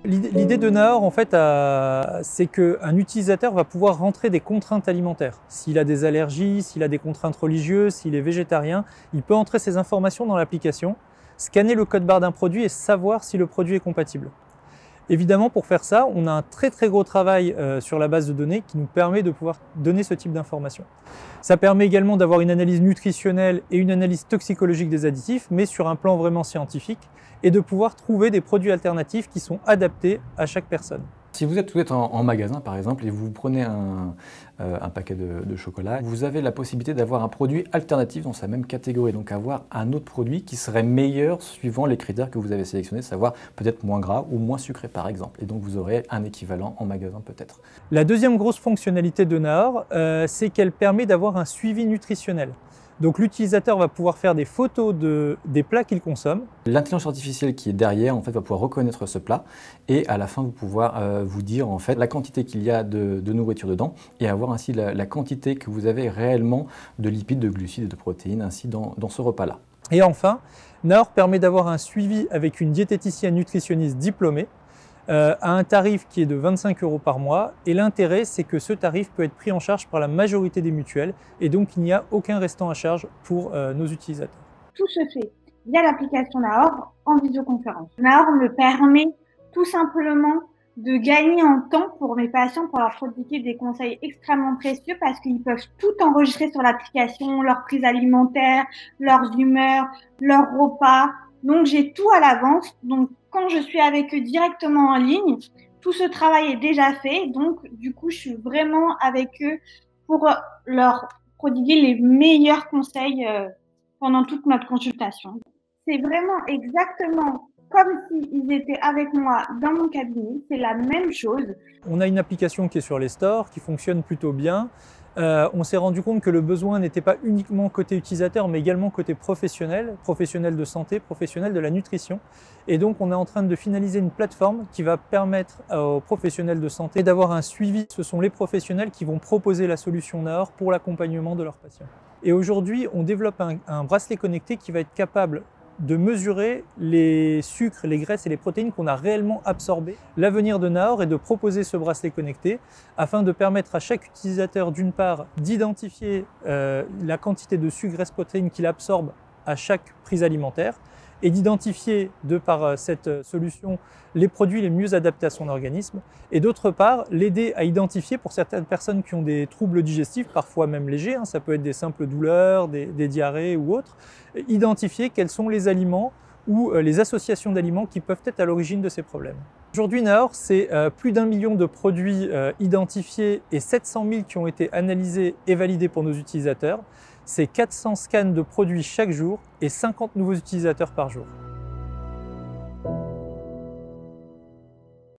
L'idée de Naor, en fait, c'est qu'un utilisateur va pouvoir rentrer des contraintes alimentaires. S'il a des allergies, s'il a des contraintes religieuses, s'il est végétarien, il peut entrer ces informations dans l'application, scanner le code barre d'un produit et savoir si le produit est compatible. Évidemment, pour faire ça, on a un très gros travail sur la base de données qui nous permet de pouvoir donner ce type d'informations. Ça permet également d'avoir une analyse nutritionnelle et une analyse toxicologique des additifs, mais sur un plan vraiment scientifique, et de pouvoir trouver des produits alternatifs qui sont adaptés à chaque personne. Si vous êtes en magasin par exemple et vous prenez un paquet de chocolat, vous avez la possibilité d'avoir un produit alternatif dans sa même catégorie, donc avoir un autre produit qui serait meilleur suivant les critères que vous avez sélectionnés, savoir peut-être moins gras ou moins sucré par exemple, et donc vous aurez un équivalent en magasin peut-être. La deuxième grosse fonctionnalité de Naor, c'est qu'elle permet d'avoir un suivi nutritionnel. Donc l'utilisateur va pouvoir faire des photos des plats qu'il consomme. L'intelligence artificielle qui est derrière en fait, va pouvoir reconnaître ce plat et à la fin vous pouvoir vous dire en fait la quantité qu'il y a de nourriture dedans et avoir ainsi la quantité que vous avez réellement de lipides, de glucides et de protéines ainsi dans ce repas-là. Et enfin, Naor permet d'avoir un suivi avec une diététicienne nutritionniste diplômée à un tarif qui est de 25 € par mois. Et l'intérêt, c'est que ce tarif peut être pris en charge par la majorité des mutuelles et donc il n'y a aucun restant à charge pour nos utilisateurs. Tout se fait via l'application Naor en visioconférence. Naor me permet tout simplement de gagner en temps pour mes patients, pour leur prodiguer des conseils extrêmement précieux parce qu'ils peuvent tout enregistrer sur l'application, leur prise alimentaire, leurs humeurs, leurs repas. Donc, j'ai tout à l'avance. Donc, quand je suis avec eux directement en ligne, tout ce travail est déjà fait. Donc, du coup, je suis vraiment avec eux pour leur prodiguer les meilleurs conseils pendant toute notre consultation. C'est vraiment exactement comme s'ils étaient avec moi dans mon cabinet, c'est la même chose. On a une application qui est sur les stores, qui fonctionne plutôt bien. On s'est rendu compte que le besoin n'était pas uniquement côté utilisateur, mais également côté professionnel de santé, professionnel de la nutrition. Et donc, on est en train de finaliser une plateforme qui va permettre aux professionnels de santé d'avoir un suivi. Ce sont les professionnels qui vont proposer la solution Naor pour l'accompagnement de leurs patients. Et aujourd'hui, on développe un bracelet connecté qui va être capable de mesurer les sucres, les graisses et les protéines qu'on a réellement absorbées. L'avenir de Naor est de proposer ce bracelet connecté afin de permettre à chaque utilisateur, d'une part, d'identifier la quantité de sucre, graisses, protéines qu'il absorbe à chaque prise alimentaire et d'identifier, de par cette solution, les produits les mieux adaptés à son organisme et d'autre part, l'aider à identifier pour certaines personnes qui ont des troubles digestifs, parfois même légers, ça peut être des simples douleurs, des diarrhées ou autres, identifier quels sont les aliments ou les associations d'aliments qui peuvent être à l'origine de ces problèmes. Aujourd'hui, Naor, c'est plus d'1 million de produits identifiés et 700 000 qui ont été analysés et validés pour nos utilisateurs. C'est 400 scans de produits chaque jour et 50 nouveaux utilisateurs par jour.